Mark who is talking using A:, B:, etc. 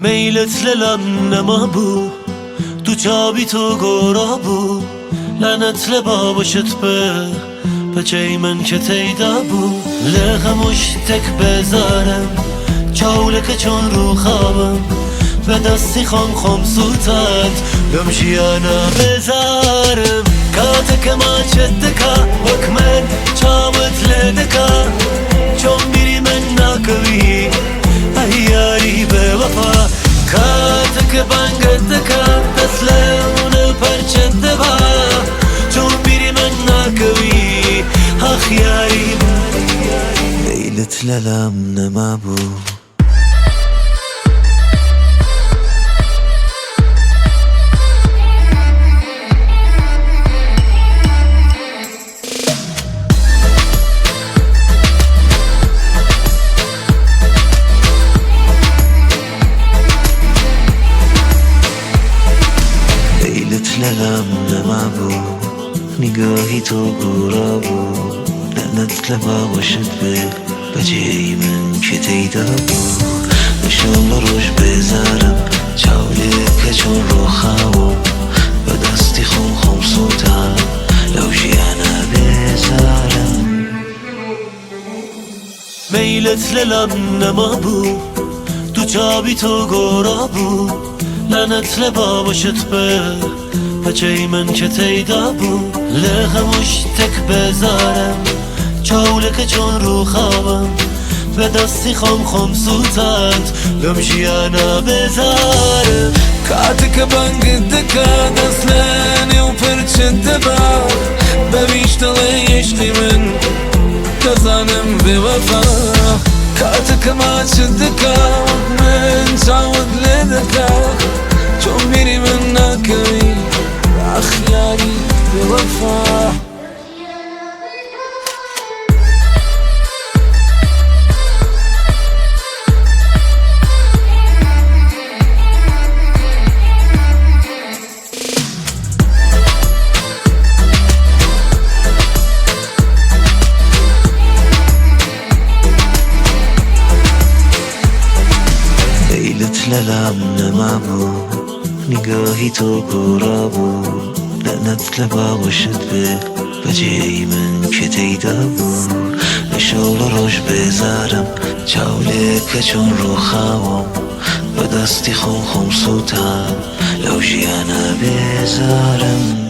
A: میلت للم نما تو چابی تو گورا بو لعنت لبابشت به چه من که تیدا بو لغمش تک بذارم چاولک چون رو خوابم به دستی خم سوتت بمشی انا بذارم کاتک ما چدکا وکمن چامت لدکا چون بیری من ناکوی ایاری به وفا کاتک بانگتکا تسلمون پرچد با چون بیری من ناکوی اخیاری لیلت للم نما بو للم نما بو نگاهی تو گورا بو لعنت لبابشت به جای من که تیدا بو نشان روش بذارم چاولی که چون رو خوابم به دستی خم سوتم لوشی انا بذارم میلت للم نما بو تو چابی تو گورا بو لعنت لبابشت به چه من که تیدا بو لغمش تک بذارم چاولک چون رو خوابم به دستی خم سوتت لمشی انا بذارم
B: کاتک بانگدکا دسلانی و پرچد با ببیشتلی عشقی من دزانم به وفا کاتک ما چدکا من چاود لدکا چون بیری من ناکوی اخیاری به وفا
A: لیلت للم نما بو نگاهی تو گورا بو لعنت لبابشت به جای من که تیدا بو نشان روش بذارم چاولی که چون رو خوابم به دستی خم سوتم لوشی انا بذارم